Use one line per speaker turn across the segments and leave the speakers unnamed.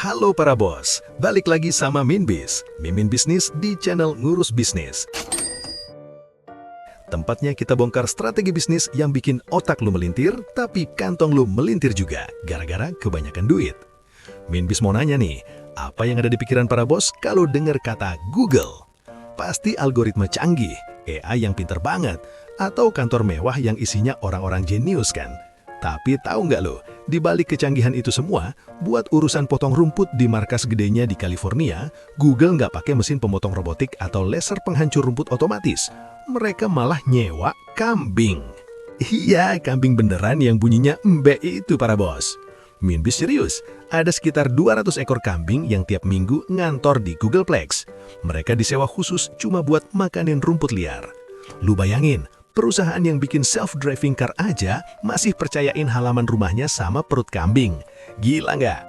Halo para bos, balik lagi sama Minbis, Mimin Bisnis di channel Ngurus Bisnis. Tempatnya kita bongkar strategi bisnis yang bikin otak lu melintir, tapi kantong lu melintir juga, gara-gara kebanyakan duit. Minbis mau nanya nih, apa yang ada di pikiran para bos kalau dengar kata Google? Pasti algoritma canggih, AI yang pinter banget, atau kantor mewah yang isinya orang-orang jenius kan? Tapi tahu nggak lo, di balik kecanggihan itu semua, buat urusan potong rumput di markas gedenya di California, Google nggak pakai mesin pemotong robotik atau laser penghancur rumput otomatis. Mereka malah nyewa kambing. Iya, kambing beneran yang bunyinya embe itu para bos. Minbis serius, ada sekitar 200 ekor kambing yang tiap minggu ngantor di Googleplex. Mereka disewa khusus cuma buat makanin rumput liar. Lu bayangin, perusahaan yang bikin self-driving car aja masih percayain halaman rumahnya sama perut kambing. Gila nggak?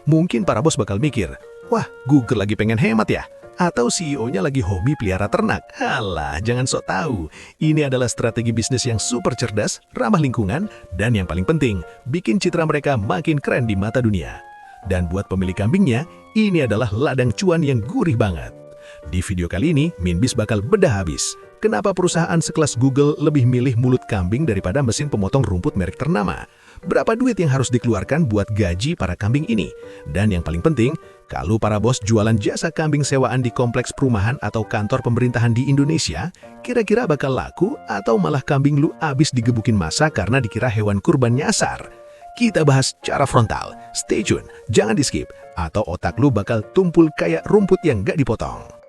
Mungkin para bos bakal mikir, wah Google lagi pengen hemat ya? Atau CEO-nya lagi hobi pelihara ternak? Halah, jangan sok tahu. Ini adalah strategi bisnis yang super cerdas, ramah lingkungan, dan yang paling penting, bikin citra mereka makin keren di mata dunia. Dan buat pemilik kambingnya, ini adalah ladang cuan yang gurih banget. Di video kali ini, Minbis bakal bedah habis. Kenapa perusahaan sekelas Google lebih milih mulut kambing daripada mesin pemotong rumput merek ternama? Berapa duit yang harus dikeluarkan buat gaji para kambing ini? Dan yang paling penting, kalau para bos jualan jasa kambing sewaan di kompleks perumahan atau kantor pemerintahan di Indonesia, kira-kira bakal laku atau malah kambing lu abis digebukin massa karena dikira hewan kurban nyasar? Kita bahas secara frontal. Stay tune, jangan di-skip, atau otak lu bakal tumpul kayak rumput yang gak dipotong.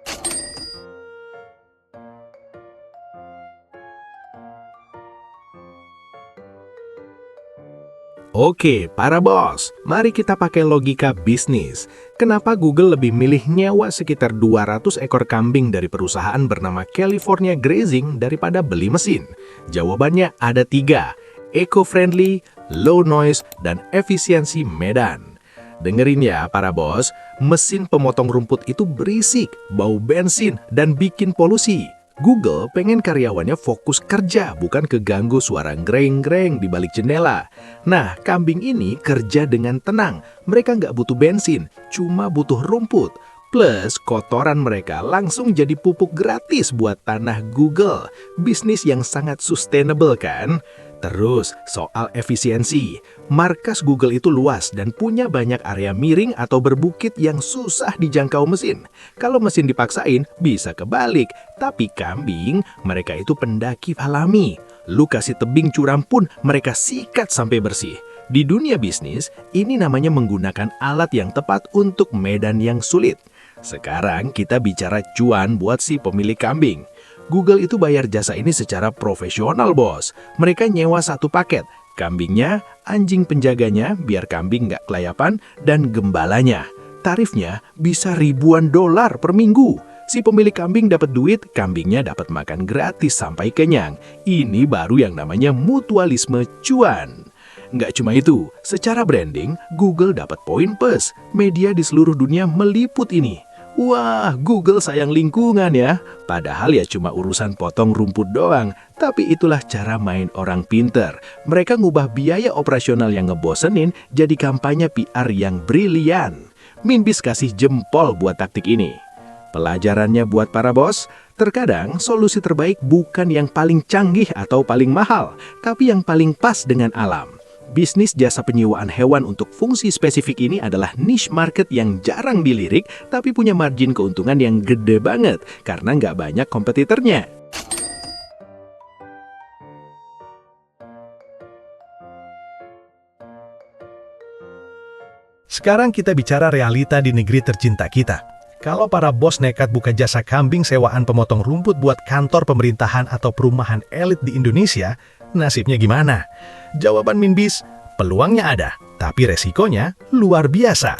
Oke, para bos, mari kita pakai logika bisnis. Kenapa Google lebih milih nyewa sekitar 200 ekor kambing dari perusahaan bernama California Grazing daripada beli mesin? Jawabannya ada 3, eco-friendly, low noise, dan efisiensi medan. Dengerin ya para bos, mesin pemotong rumput itu berisik, bau bensin, dan bikin polusi. Google pengen karyawannya fokus kerja, bukan keganggu suara greng-greng di balik jendela. Nah, kambing ini kerja dengan tenang. Mereka nggak butuh bensin, cuma butuh rumput. Plus, kotoran mereka langsung jadi pupuk gratis buat tanah Google. Bisnis yang sangat sustainable kan? Terus, soal efisiensi. Markas Google itu luas dan punya banyak area miring atau berbukit yang susah dijangkau mesin. Kalau mesin dipaksain, bisa kebalik. Tapi kambing, mereka itu pendaki alami. Lu kasih tebing curam pun, mereka sikat sampai bersih. Di dunia bisnis, ini namanya menggunakan alat yang tepat untuk medan yang sulit. Sekarang kita bicara cuan buat si pemilik kambing. Google itu bayar jasa ini secara profesional, bos. Mereka nyewa satu paket, kambingnya, anjing penjaganya biar kambing nggak kelayapan, dan gembalanya. Tarifnya bisa ribuan dolar per minggu. Si pemilik kambing dapat duit, kambingnya dapat makan gratis sampai kenyang. Ini baru yang namanya mutualisme cuan. Nggak cuma itu, secara branding, Google dapat poin plus. Media di seluruh dunia meliput ini. Wah, Google sayang lingkungan ya. Padahal ya cuma urusan potong rumput doang. Tapi itulah cara main orang pinter. Mereka ngubah biaya operasional yang ngebosenin jadi kampanye PR yang brilian. Minbis kasih jempol buat taktik ini. Pelajarannya buat para bos, terkadang solusi terbaik bukan yang paling canggih atau paling mahal, tapi yang paling pas dengan alam. Bisnis jasa penyewaan hewan untuk fungsi spesifik ini adalah niche market yang jarang dilirik, tapi punya margin keuntungan yang gede banget, karena nggak banyak kompetitornya.
Sekarang kita bicara realita di negeri tercinta kita. Kalau para bos nekat buka jasa kambing sewaan pemotong rumput buat kantor pemerintahan atau perumahan elit di Indonesia, nasibnya gimana? Jawaban Minbis, peluangnya ada, tapi resikonya luar biasa.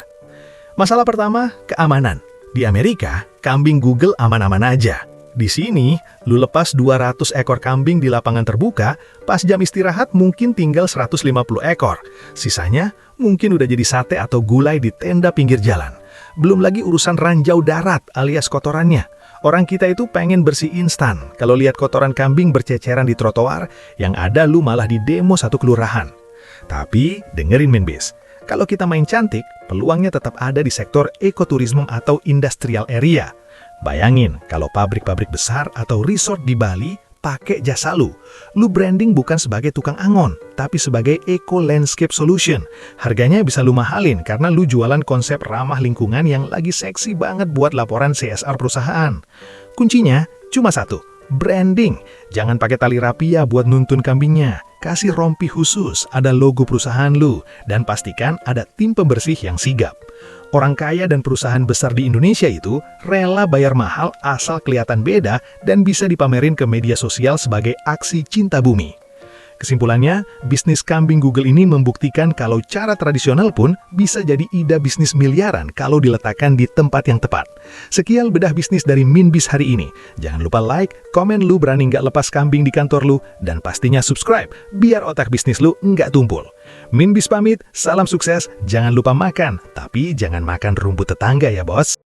Masalah pertama, keamanan. Di Amerika, kambing Google aman-aman aja. Di sini, lu lepas 200 ekor kambing di lapangan terbuka, pas jam istirahat mungkin tinggal 150 ekor. Sisanya mungkin udah jadi sate atau gulai di tenda pinggir jalan. Belum lagi urusan ranjau darat alias kotorannya. Orang kita itu pengen bersih instan. Kalau lihat kotoran kambing berceceran di trotoar, yang ada lu malah di demo satu kelurahan. Tapi dengerin Minbis, Kalau kita main cantik, peluangnya tetap ada di sektor ekoturisme atau industrial area. Bayangin kalau pabrik-pabrik besar atau resort di Bali pakai jasa lu. Lu branding bukan sebagai tukang angon, tapi sebagai eco landscape solution. Harganya bisa lu mahalin karena lu jualan konsep ramah lingkungan yang lagi seksi banget buat laporan CSR perusahaan. Kuncinya cuma satu, branding. Jangan pakai tali rapia buat nuntun kambingnya. Kasih rompi khusus, ada logo perusahaan lu, dan pastikan ada tim pembersih yang sigap. Orang kaya dan perusahaan besar di Indonesia itu rela bayar mahal asal kelihatan beda dan bisa dipamerin ke media sosial sebagai aksi cinta bumi. Kesimpulannya, bisnis kambing Google ini membuktikan kalau cara tradisional pun bisa jadi ide bisnis miliaran kalau diletakkan di tempat yang tepat. Sekian bedah bisnis dari Minbis hari ini. Jangan lupa like, komen lu berani nggak lepas kambing di kantor lu, dan pastinya subscribe biar otak bisnis lu nggak tumpul. Minbis pamit, salam sukses, jangan lupa makan, tapi jangan makan rumput tetangga ya bos.